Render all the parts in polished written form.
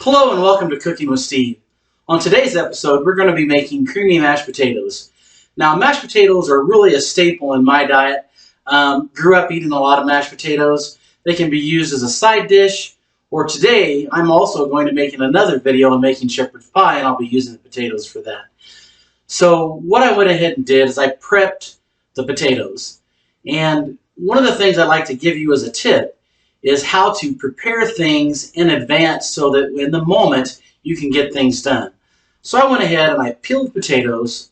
Hello and welcome to Cooking with Steve. On today's episode, we're going to be making creamy mashed potatoes. Now, mashed potatoes are really a staple in my diet. Grew up eating a lot of mashed potatoes. They can be used as a side dish, or today I'm also going to be making another video on making shepherd's pie, and I'll be using the potatoes for that. So what I went ahead and did is I prepped the potatoes. And one of the things I'd like to give you as a tip is how to prepare things in advance so that in the moment you can get things done. So I went ahead and I peeled potatoes,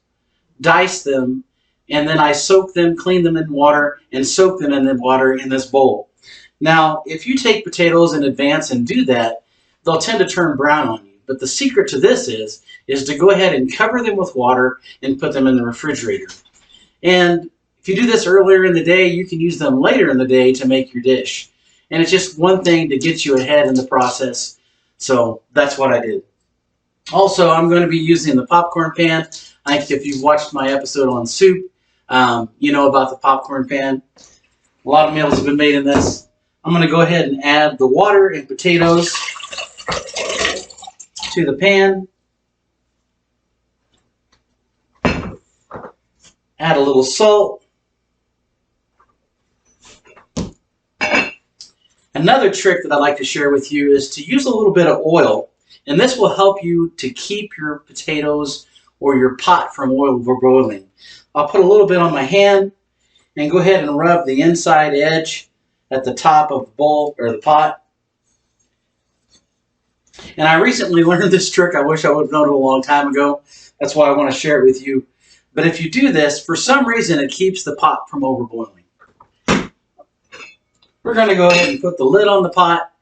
diced them, and then I soaked them, cleaned them in water, and soaked them in the water in this bowl. Now, if you take potatoes in advance and do that, they'll tend to turn brown on you. But the secret to this is to go ahead and cover them with water and put them in the refrigerator. And if you do this earlier in the day, you can use them later in the day to make your dish. And it's just one thing to get you ahead in the process. So that's what I did. Also, I'm going to be using the popcorn pan. I think if you've watched my episode on soup, you know about the popcorn pan. A lot of meals have been made in this. I'm going to go ahead and add the water and potatoes to the pan. Add a little salt. Another trick that I'd like to share with you is to use a little bit of oil, and this will help you to keep your potatoes or your pot from oil boiling. I'll put a little bit on my hand and go ahead and rub the inside edge at the top of the bowl or the pot. And I recently learned this trick. I wish I would have known it a long time ago. That's why I want to share it with you. But if you do this, for some reason it keeps the pot from overboiling. We're going to go ahead and put the lid on the pot,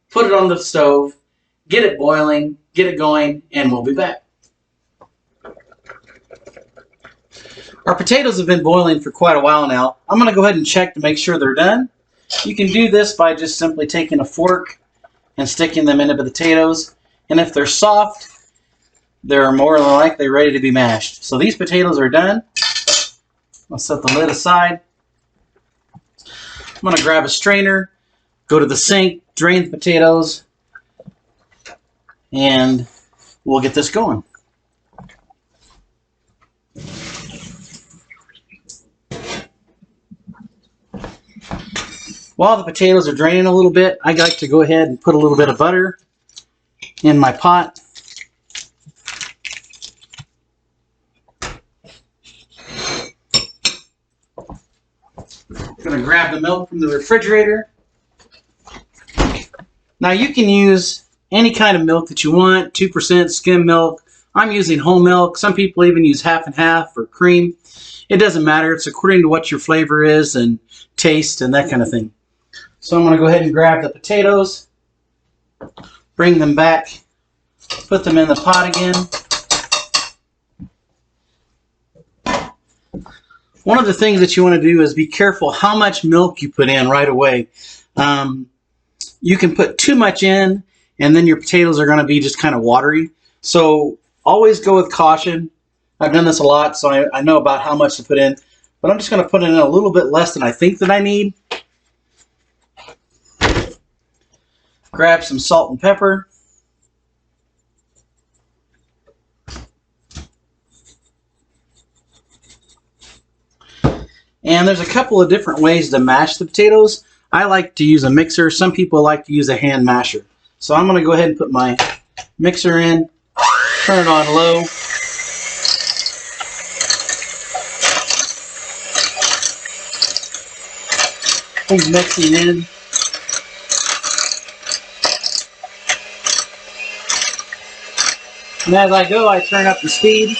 put it on the stove, get it boiling, get it going, and we'll be back. Our potatoes have been boiling for quite a while now. I'm going to go ahead and check to make sure they're done. You can do this by just simply taking a fork and sticking them into the potatoes. And if they're soft, they're more than likely ready to be mashed. So these potatoes are done. I'll set the lid aside. I'm going to grab a strainer, go to the sink, drain the potatoes, and we'll get this going. While the potatoes are draining a little bit, I like to go ahead and put a little bit of butter in my pot. I'm going to grab the milk from the refrigerator. Now you can use any kind of milk that you want, 2% skim milk. I'm using whole milk. Some people even use half and half or cream. It doesn't matter. It's according to what your flavor is and taste and that kind of thing. So I'm going to go ahead and grab the potatoes, bring them back, put them in the pot again. One of the things that you want to do is be careful how much milk you put in right away. You can put too much in, and then your potatoes are going to be just kind of watery. So always go with caution. I've done this a lot, so I know about how much to put in. But I'm just going to put in a little bit less than I think that I need. Grab some salt and pepper. And there's a couple of different ways to mash the potatoes. I like to use a mixer. Some people like to use a hand masher. So I'm going to go ahead and put my mixer in, turn it on low. Keep mixing in. And as I go, I turn up the speed.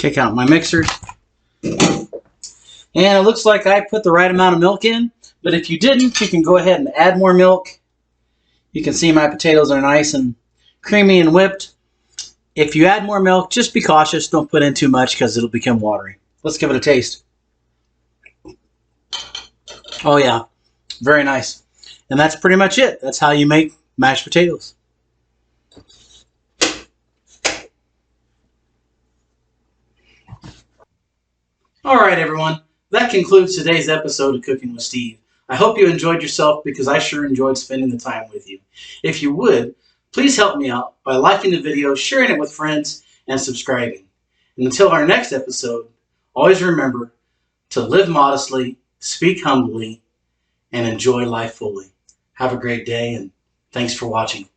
kick out my mixer. And it looks like I put the right amount of milk in, but if you didn't, you can go ahead and add more milk. You can see my potatoes are nice and creamy and whipped. If you add more milk, just be cautious. Don't put in too much because it'll become watery. Let's give it a taste. Oh yeah, very nice. And that's pretty much it. That's how you make mashed potatoes. All right, everyone. That concludes today's episode of Cooking with Steve. I hope you enjoyed yourself because I sure enjoyed spending the time with you. If you would, please help me out by liking the video, sharing it with friends, and subscribing. And until our next episode, always remember to live modestly, speak humbly, and enjoy life fully. Have a great day, and thanks for watching.